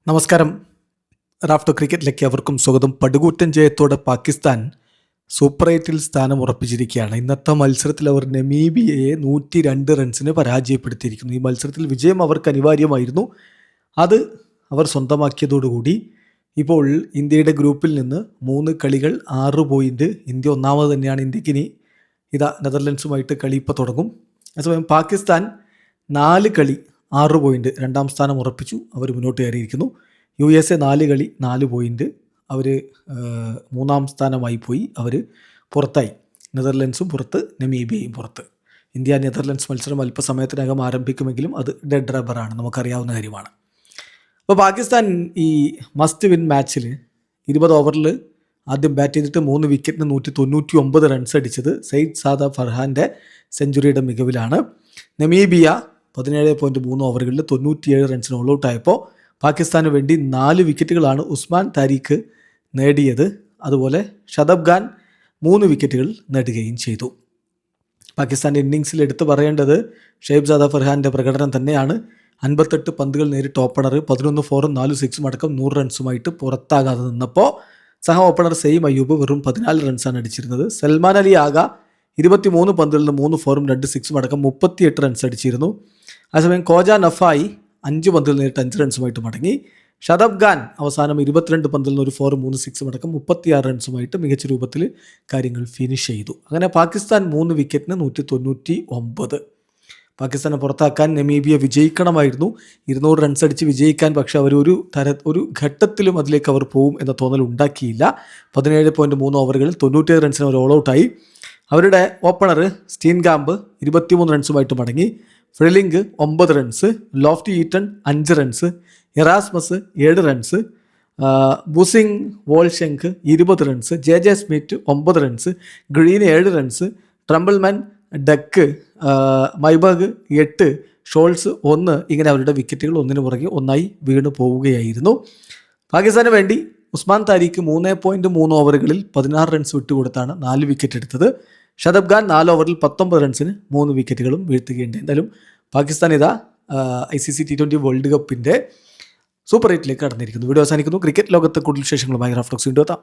നമസ്കാരം. റാഫ്റ്റോ ക്രിക്കറ്റിലേക്ക് അവർക്കും സ്വാഗതം. പടുകൂറ്റൻ ജയത്തോടെ പാകിസ്ഥാൻ സൂപ്പർ 8-ൽ സ്ഥാനം ഉറപ്പിച്ചിരിക്കുകയാണ്. ഇന്നത്തെ മത്സരത്തിൽ അവർ നമീബിയയെ 102 റൺസിന് പരാജയപ്പെടുത്തിയിരിക്കുന്നു. ഈ മത്സരത്തിൽ വിജയം അവർക്ക് അനിവാര്യമായിരുന്നു. അത് അവർ സ്വന്തമാക്കിയതോടുകൂടി ഇപ്പോൾ ഇന്ത്യയുടെ ഗ്രൂപ്പിൽ നിന്ന് 3 കളികൾ 6 പോയിൻ്റ്. ഇന്ത്യ ഒന്നാമത് തന്നെയാണ്. ഇന്ത്യക്കിനി നെതർലൻഡ്സുമായിട്ട് കളി ഇപ്പോൾ തുടങ്ങും. അതേസമയം പാകിസ്ഥാൻ 4 കളി 6 പോയിൻ്റ് രണ്ടാം സ്ഥാനം ഉറപ്പിച്ചു. അവർ മുന്നോട്ട് കയറിയിരിക്കുന്നു. USA 4 കളി 4 പോയിൻ്റ്. അവർ മൂന്നാം സ്ഥാനമായി പോയി. അവർ പുറത്തായി. നെതർലൻഡ്സും പുറത്ത്, നമീബിയയും പുറത്ത്. ഇന്ത്യ നെതർലൻഡ്സ് മത്സരം അല്പസമയത്തിനകം ആരംഭിക്കുമെങ്കിലും അത് ഡെഡ് റബ്ബറാണ്, നമുക്കറിയാവുന്ന കാര്യമാണ്. അപ്പോൾ പാകിസ്ഥാൻ ഈ മസ്റ്റ് വിൻ മാച്ചിൽ 20 ഓവറിൽ ആദ്യം ബാറ്റ് ചെയ്തിട്ട് 3 വിക്കറ്റിന് 199 റൺസ് അടിച്ചത് സയ്യിദ് സാദ ഫർഹാൻ്റെ സെഞ്ചുറിയുടെ മികവിലാണ്. നമീബിയ 17.3 ഓവറുകളിൽ 97 റൺസിന് ഓൾ ഔട്ട് ആയപ്പോൾ പാകിസ്ഥാന് വേണ്ടി 4 വിക്കറ്റുകളാണ് ഉസ്മാൻ താരിഖ് നേടിയത്. അതുപോലെ ഷദബ് ഖാൻ 3 വിക്കറ്റുകൾ നേടുകയും ചെയ്തു. പാകിസ്ഥാൻ്റെ ഇന്നിങ്സിൽ എടുത്തു പറയേണ്ടത് ഷെയ്ബ് സാദ ഫർഹാൻ്റെ പ്രകടനം തന്നെയാണ്. 58 പന്തുകൾ നേരിട്ട് ഓപ്പണർ 11 ഫോറും 4 സിക്സും അടക്കം 100 റൺസുമായിട്ട് പുറത്താകാതെ നിന്നപ്പോൾ സഹ ഓപ്പണർ സെയിം അയ്യൂബ് വെറും 14 റൺസാണ് അടിച്ചിരുന്നത്. സൽമാൻ അലി ആഗ 23 പന്തുകളിൽ നിന്ന് 3 ഫോറും 2 സിക്സും അടക്കം 38 റൺസ് അടിച്ചിരുന്നു. അതേസമയം കോജ നഫായി 5 പന്തുകൾ നേരിട്ട് 5 റൺസുമായിട്ട് മടങ്ങി. ഷദബ് ഖാൻ അവസാനം 22 പന്തിൽ നിന്ന് 1 ഫോറും 3 സിക്സും അടക്കം 36 റൺസുമായിട്ട് മികച്ച രൂപത്തിൽ കാര്യങ്ങൾ ഫിനിഷ് ചെയ്തു. അങ്ങനെ പാകിസ്ഥാൻ 3 വിക്കറ്റിന് 199. പാകിസ്ഥാനെ പുറത്താക്കാൻ നമീബിയ വിജയിക്കണമായിരുന്നു. 200 റൺസ് അടിച്ച് വിജയിക്കാൻ. പക്ഷേ അവർ ഒരു ഘട്ടത്തിലും അതിലേക്ക് അവർ പോവും എന്ന തോന്നൽ ഉണ്ടാക്കിയില്ല. 17.3 ഓവറുകളിൽ 97 റൺസിന് അവർ ഓൾ ഔട്ടായി. അവരുടെ ഓപ്പണർ സ്റ്റീൻഗാമ്പ് 23 റൺസുമായിട്ട് മടങ്ങി. Frylinck 9 runs, Loftie Eaton 5 runs, Erasmus 7 runs, Busing Wolschenk 20 runs, J Smit 9 runs, Green 7 runs, Trumpelmann, duck, Myburgh 8, Scholtz 1. ഇങ്ങനെ അവരുടെ വിക്കറ്റുകൾ ഒന്നിനു പുറകെ ഒന്നായി വീണ് പോവുകയായിരുന്നു. പാകിസ്ഥാന് വേണ്ടി ഉസ്മാൻ താരിഖ് 3.3 ഓവറുകളിൽ 16 റൺസ് വിട്ടുകൊടുത്താണ് 4 വിക്കറ്റ് എടുത്തത്. ഷദബ് ഖാൻ 4 ഓവറിൽ 19 റൺസിന് 3 വിക്കറ്റുകളും വീഴ്ത്തുകയുണ്ട്. എന്തായാലും പാകിസ്ഥാൻ ICC T20 വേൾഡ് കപ്പിൻ്റെ സൂപ്പർ 8-ലേക്ക് കടന്നിരിക്കുന്നു. വീഡിയോ അവസാനിക്കുന്നു. ക്രിക്കറ്റ് ലോകത്തെ കൂടുതൽ വിശേഷങ്ങളുമായി റാഫ്റ്റോക്സ് വീണ്ടും എത്താം.